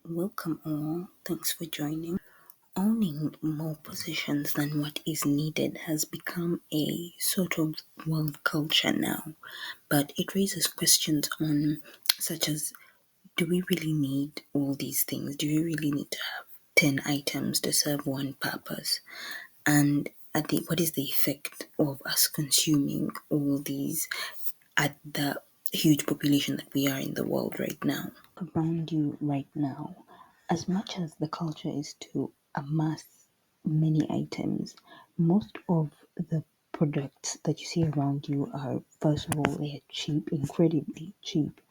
Welcome all. Thanks for joining. Owning more possessions than what is needed has become a sort of world culture now, but it raises questions on such as, do we really need all these things? Do we really need to have 10 items to serve one purpose? And what is the effect of us consuming all these at the huge population that we are in the world right now? Around you right now, as much as the culture is to amass many items, most of the products that you see around you are, first of all, they are cheap, incredibly cheap.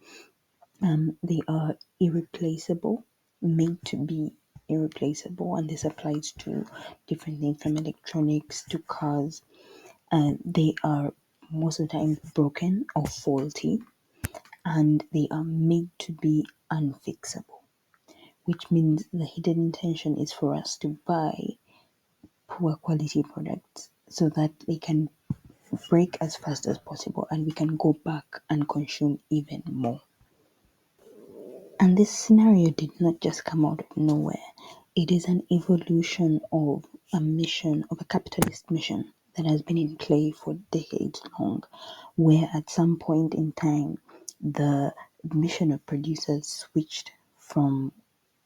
They are irreplaceable, made to be irreplaceable, and this applies to different things from electronics to cars. They are most of the time broken or faulty, and they are made to be unfixable, which means the hidden intention is for us to buy poor quality products so that they can break as fast as possible and we can go back and consume even more. And this scenario did not just come out of nowhere. It is an evolution of a capitalist mission that has been in play for decades long, where at some point in time, the mission of producers switched from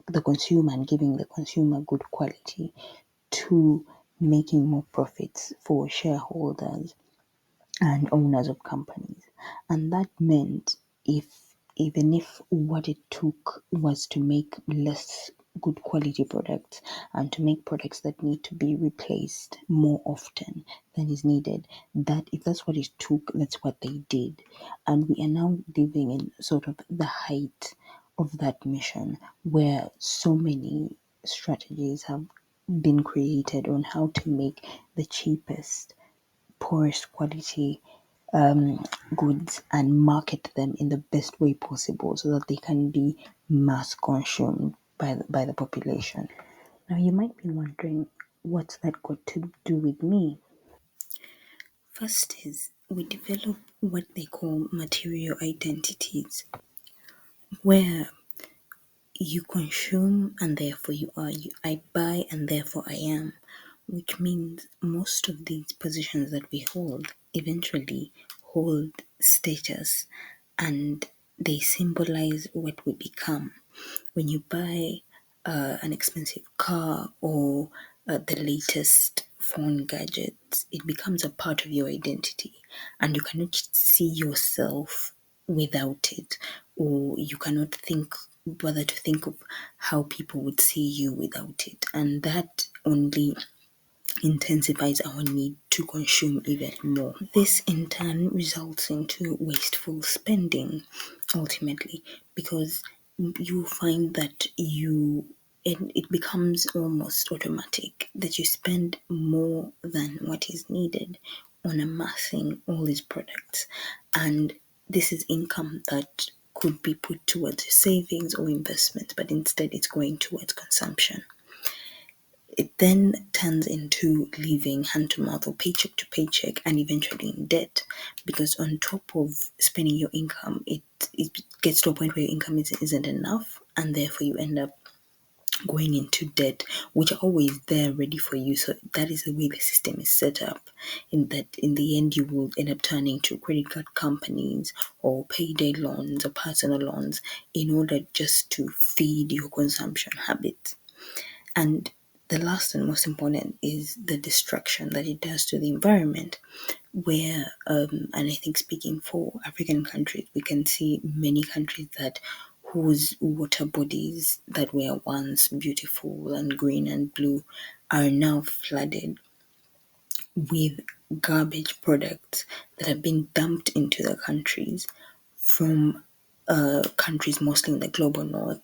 the consumer and giving the consumer good quality to making more profits for shareholders and owners of companies. And that meant even if what it took was to make less good quality products and to make products that need to be replaced more often than is needed, that if that's what it took, that's what they did. And we are now living in sort of the height of that mission where so many strategies have been created on how to make the cheapest poorest quality goods and market them in the best way possible so that they can be mass consumed by the population. Now, you might be wondering, what's that got to do with me? First is we develop what they call material identities, where you consume and therefore you are. I buy and therefore I am, which means most of these positions that we hold eventually hold status and they symbolize what we become. When you buy an expensive car or the latest phone gadgets, it becomes a part of your identity and you cannot see yourself without it, or you cannot bother to think of how people would see you without it. And that only intensifies our need to consume even more. This in turn results into wasteful spending ultimately, because you find that it becomes almost automatic that you spend more than what is needed on amassing all these products, and this is income that could be put towards savings or investment, but instead it's going towards consumption. It then turns into living hand to mouth or paycheck to paycheck and eventually in debt, because on top of spending your income, it gets to a point where your income isn't enough and therefore you end up going into debt, which are always there ready for you. So that is the way the system is set up, in that in the end you will end up turning to credit card companies or payday loans or personal loans in order just to feed your consumption habits. And the last and most important is the destruction that it does to the environment, where, and I think speaking for African countries, we can see many countries that whose water bodies that were once beautiful and green and blue are now flooded with garbage products that have been dumped into the countries from countries mostly in the global north,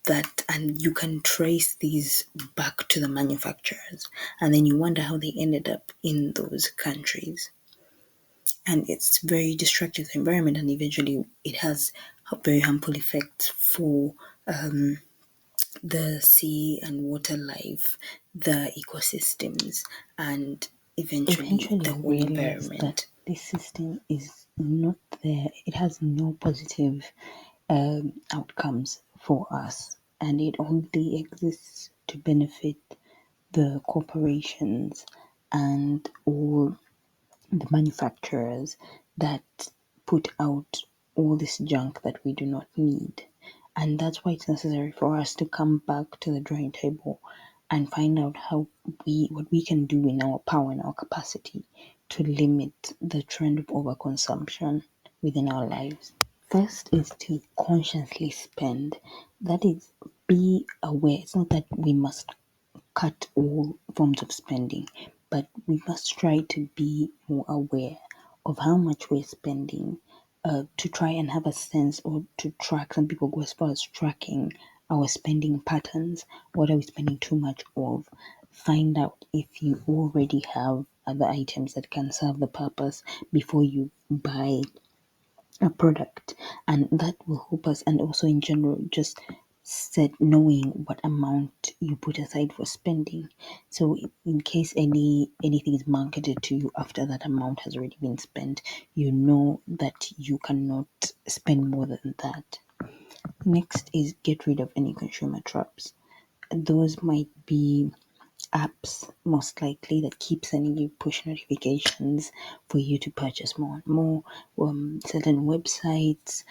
that and you can trace these back to the manufacturers, and then you wonder how they ended up in those countries. And it's very destructive to the environment, and eventually it has very harmful effects for the sea and water life, the ecosystems, and eventually the whole realize that environment. This system is not there. It has no positive outcomes for us. and it only exists to benefit the corporations and all the manufacturers that put out all this junk that we do not need. And that's why it's necessary for us to come back to the drawing table and find out how what we can do in our power and our capacity to limit the trend of overconsumption within our lives. First is to consciously spend. That is, be aware. It's not that we must cut all forms of spending, but we must try to be more aware of how much we're spending, to try and have a sense or to track. Some people go as far as tracking our spending patterns. What are we spending too much of? Find out if you already have other items that can serve the purpose before you buy a product, and that will help us. And also in general, just set knowing what amount you put aside for spending, so in case anything is marketed to you after that amount has already been spent, you know that you cannot spend more than that. Next is get rid of any consumer traps. Those might be apps, most likely, that keep sending you push notifications for you to purchase more and more. Certain websites,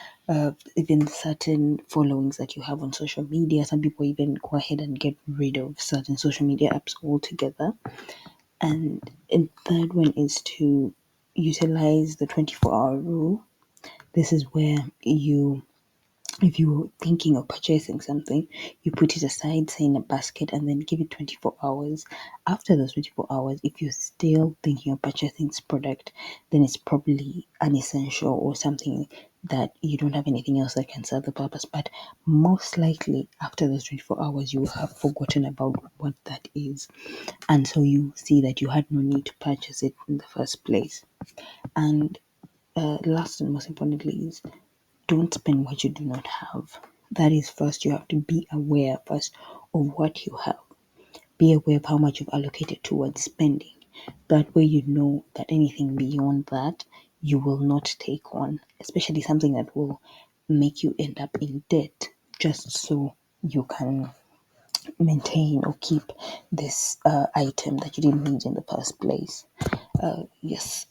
even certain followings that you have on social media. Some people even go ahead and get rid of certain social media apps altogether. And third one is to utilize the 24-hour rule. This is where you, if you're thinking of purchasing something, you put it aside, say in a basket, and then give it 24 hours. After those 24 hours, if you're still thinking of purchasing this product, then it's probably unessential or something that you don't have anything else that can serve the purpose. But most likely, after those 24 hours, you will have forgotten about what that is. And so you see that you had no need to purchase it in the first place. And last and most importantly is, don't spend what you do not have. That is, first you have to be aware first of what you have. Be aware of how much you've allocated towards spending. That way you know that anything beyond that you will not take on, especially something that will make you end up in debt, just so you can maintain or keep this item that you didn't need in the first place. Yes,